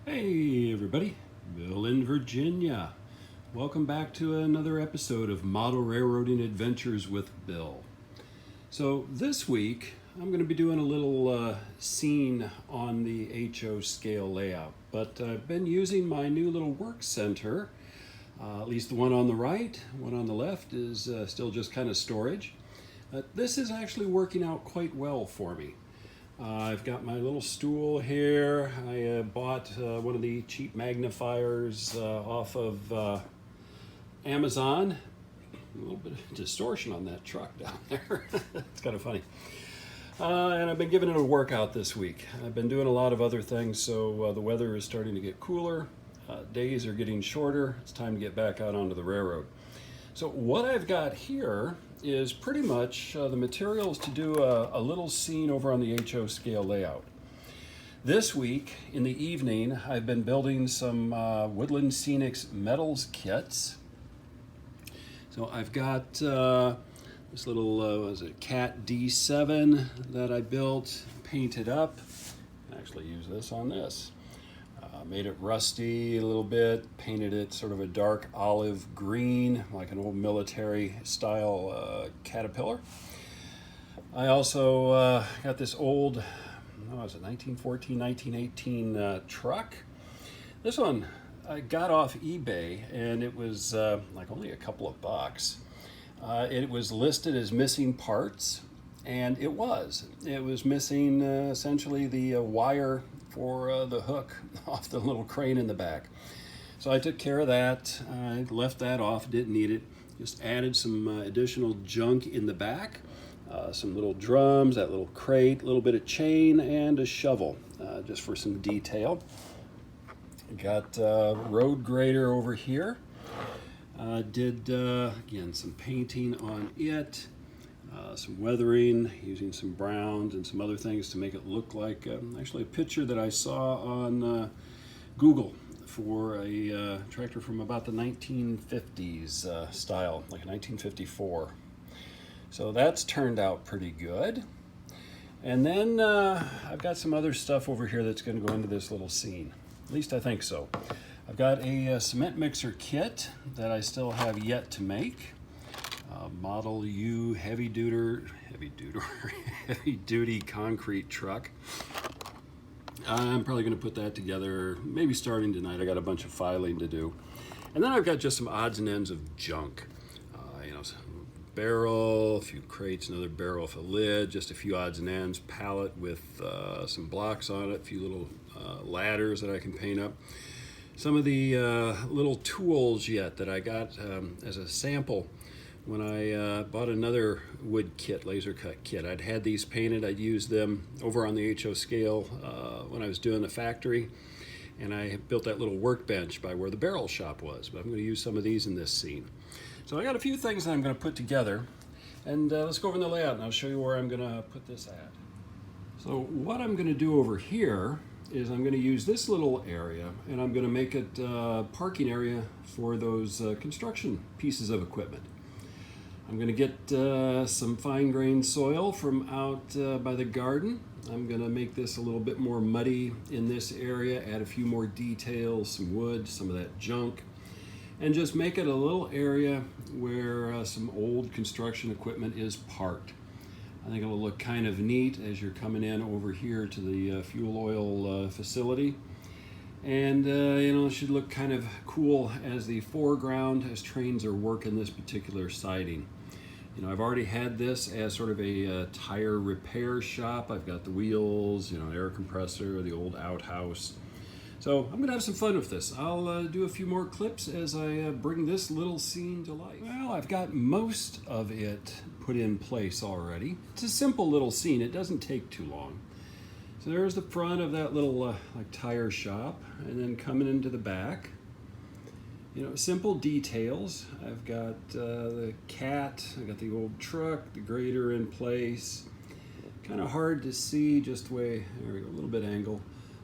Hey everybody, Bill in Virginia. Welcome back to another episode of Model Railroading Adventures with Bill. So this week I'm going to be doing a little scene on the HO scale layout, but I've been using my new little work center, at least the one on the right, one on the left is still just kind of storage. This is actually working out quite well for me. I've got my little stool here. I bought one of the cheap magnifiers off of Amazon. A little bit of distortion on that truck down there. It's kind of funny. And I've been giving it a workout this week. I've been doing a lot of other things, so the weather is starting to get cooler. Days are getting shorter. It's time to get back out onto the railroad. So what I've got here is pretty much the materials to do a little scene over on the HO scale layout. This week in the evening, I've been building some Woodland Scenics metals kits. So I've got this little, what is it, Cat D7 that I built, painted up. I actually use this on this. Made it rusty a little bit, painted it sort of a dark olive green, like an old military style Caterpillar. I also got this old, what was it, 1914, 1918 truck. This one I got off eBay and it was like only a couple of bucks. It was listed as missing parts, and it was. It was missing essentially the wire for the hook off the little crane in the back. So I took care of that. I left that off, didn't need it. Just added some additional junk in the back. Some little drums, that little crate, a little bit of chain, and a shovel, just for some detail. Got road grader over here. Did, again, some painting on it. Some weathering, using some browns and some other things to make it look like actually a picture that I saw on Google for a tractor from about the 1950s style, like a 1954. So that's turned out pretty good. And then I've got some other stuff over here that's going to go into this little scene. At least I think so. I've got a cement mixer kit that I still have yet to make. Model U heavy duty concrete truck. I'm probably going to put that together maybe starting tonight. I got a bunch of filing to do. And then I've got just some odds and ends of junk. Some barrel, a few crates, another barrel with a lid, just a few odds and ends, pallet with some blocks on it, a few little ladders that I can paint up. Some of the little tools yet that I got as a sample when I bought another wood kit, laser cut kit. I'd had these painted. I'd used them over on the HO scale when I was doing the factory, and I built that little workbench by where the barrel shop was, but I'm going to use some of these in this scene. So I got a few things that I'm going to put together, and let's go over the layout and I'll show you where I'm going to put this at. So what I'm going to do over here is I'm going to use this little area, and I'm going to make it a parking area for those construction pieces of equipment. I'm going to get some fine-grained soil from out by the garden. I'm going to make this a little bit more muddy in this area, add a few more details, some wood, some of that junk, and just make it a little area where some old construction equipment is parked. I think it'll look kind of neat as you're coming in over here to the fuel oil facility. And it should look kind of cool as the foreground as trains are working this particular siding. I've already had this as sort of a tire repair shop. I've got the wheels, air compressor, the old outhouse. So I'm gonna have some fun with this. I'll do a few more clips as I bring this little scene to life. Well, I've got most of it put in place already. It's a simple little scene. It doesn't take too long. So there's the front of that little like tire shop, and then coming into the back, simple details. I've got the cat, I've got the old truck, the grader in place. Kind of hard to see just way, there we go, a little bit angle.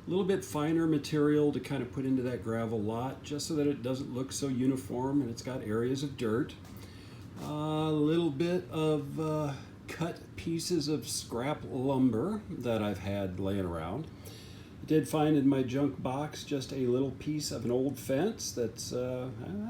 A little bit finer material to kind of put into that gravel lot just so that it doesn't look so uniform, and it's got areas of dirt. A little bit of cut pieces of scrap lumber that I've had laying around. did find in my junk box just a little piece of an old fence that's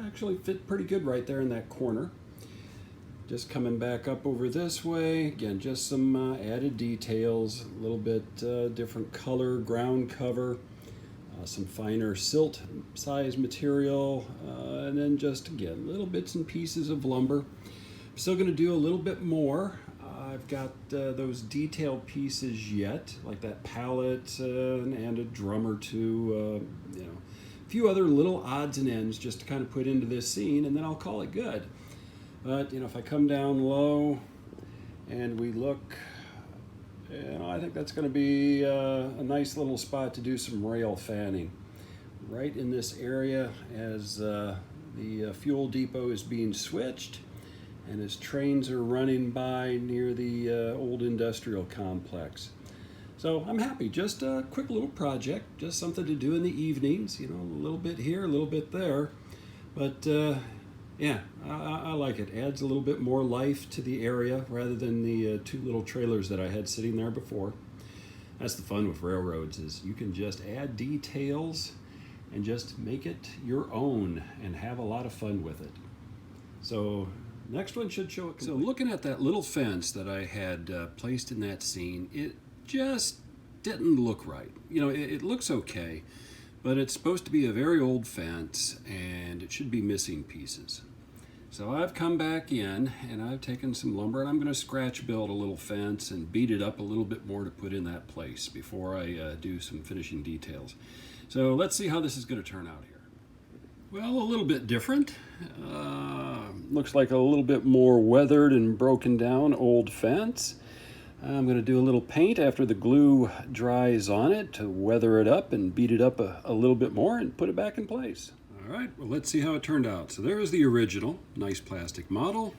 actually fit pretty good right there in that corner. Just coming back up over this way, again, just some added details, a little bit different color, ground cover, some finer silt size material, and then just, again, little bits and pieces of lumber. I'm still going to do a little bit more. I've got those detail pieces yet, like that pallet and a drum or two, a few other little odds and ends just to kind of put into this scene, and then I'll call it good. But, if I come down low and we look, I think that's going to be a nice little spot to do some rail fanning. Right in this area as the fuel depot is being switched and as trains are running by near the old industrial complex. So I'm happy. Just a quick little project, just something to do in the evenings, a little bit here, a little bit there. But yeah, I like it. Adds a little bit more life to the area rather than the two little trailers that I had sitting there before. That's the fun with railroads, is you can just add details and just make it your own and have a lot of fun with it. So next one should show it. So looking at that little fence that I had placed in that scene, it just didn't look right. It looks okay, but it's supposed to be a very old fence and it should be missing pieces. So I've come back in and I've taken some lumber and I'm going to scratch build a little fence and beat it up a little bit more to put in that place before I do some finishing details. So let's see how this is going to turn out here. Well, a little bit different. Looks like a little bit more weathered and broken down old fence. I'm going to do a little paint after the glue dries on it to weather it up and beat it up a little bit more and put it back in place. All right, well, let's see how it turned out. So there is the original, nice plastic model.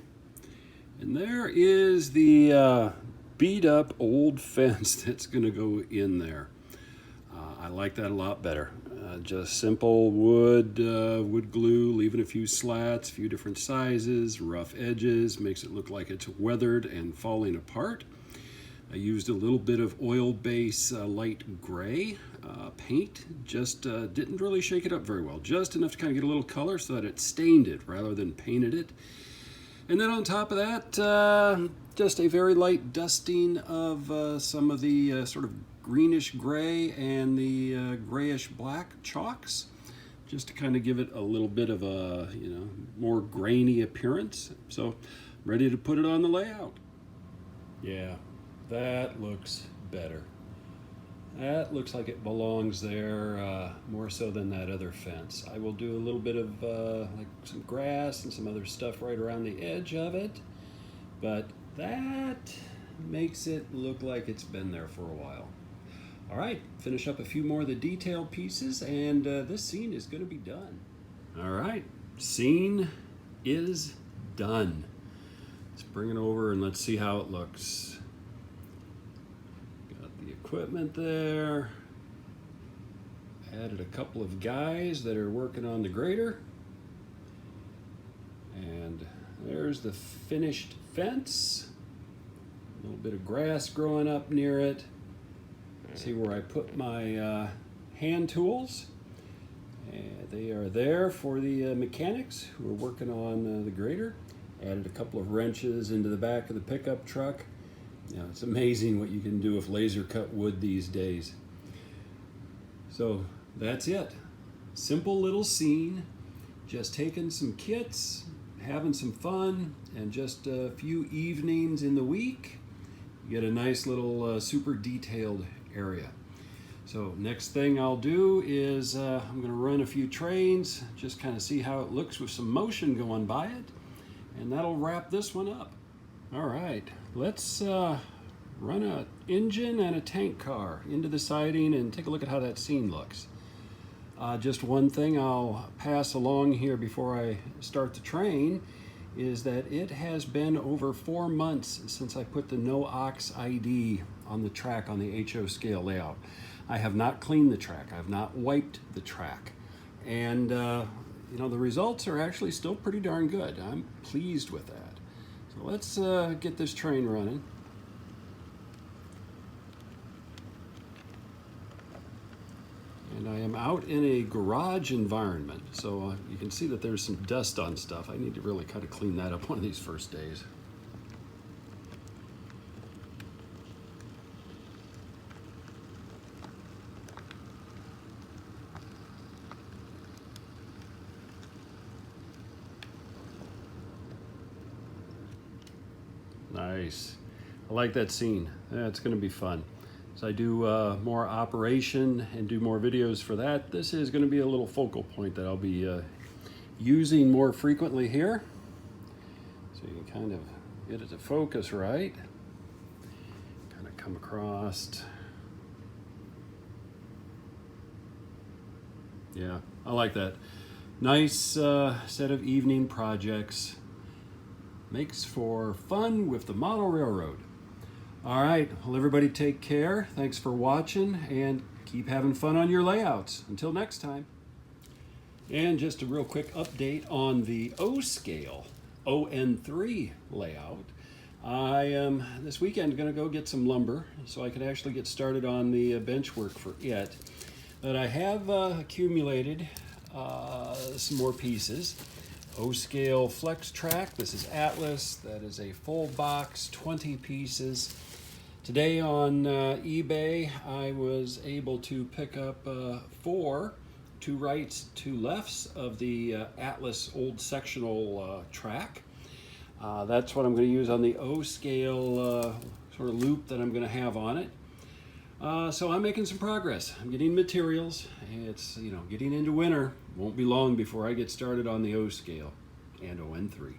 And there is the beat up old fence that's going to go in there. I like that a lot better. Just simple wood glue, leaving a few slats, a few different sizes, rough edges, makes it look like it's weathered and falling apart. I used a little bit of oil base light gray paint, just didn't really shake it up very well, just enough to kind of get a little color so that it stained it rather than painted it. And then on top of that, just a very light dusting of some of the sort of greenish gray and the grayish black chalks, just to kind of give it a little bit of a, more grainy appearance. So I'm ready to put it on the layout. Yeah, that looks better. That looks like it belongs there more so than that other fence. I will do a little bit of like some grass and some other stuff right around the edge of it, but that makes it look like it's been there for a while. All right, finish up a few more of the detail pieces and this scene is going to be done. All right, scene is done. Let's bring it over and let's see how it looks. Got the equipment there. Added a couple of guys that are working on the grader. And there's the finished fence. A little bit of grass growing up near it. See where I put my hand tools. They are there for the mechanics who are working on the grader. Added a couple of wrenches into the back of the pickup truck. It's amazing what you can do with laser cut wood these days. So that's it. Simple little scene. Just taking some kits, having some fun, and just a few evenings in the week. You get a nice little super detailed area. So next thing I'll do is I'm going to run a few trains, just kind of see how it looks with some motion going by it, and that'll wrap this one up. All right, let's run an engine and a tank car into the siding and take a look at how that scene looks. Just one thing I'll pass along here before I start the train is that it has been over 4 months since I put the no ox ID on the track on the HO scale layout. I have not cleaned the track. I have not wiped the track. And the results are actually still pretty darn good. I'm pleased with that. So let's get this train running. And I am out in a garage environment, so you can see that there's some dust on stuff. I need to really kind of clean that up one of these first days. Nice. I like that scene. It's going to be fun. As I do more operation and do more videos for that, this is going to be a little focal point that I'll be using more frequently here. So you can kind of get it to focus right. Kind of come across. Yeah, I like that. Nice set of evening projects. Makes for fun with the model railroad. All right, well, everybody take care. Thanks for watching and keep having fun on your layouts. Until next time. And just a real quick update on the O scale ON3 layout. I am this weekend going to go get some lumber so I can actually get started on the bench work for it. But I have accumulated some more pieces. O-scale flex track. This is Atlas. That is a full box, 20 pieces. Today on eBay, I was able to pick up 4, 2 rights, 2 lefts of the Atlas old sectional track. That's what I'm going to use on the O-scale sort of loop that I'm going to have on it. So I'm making some progress. I'm getting materials. It's, getting into winter. Won't be long before I get started on the O scale and ON3.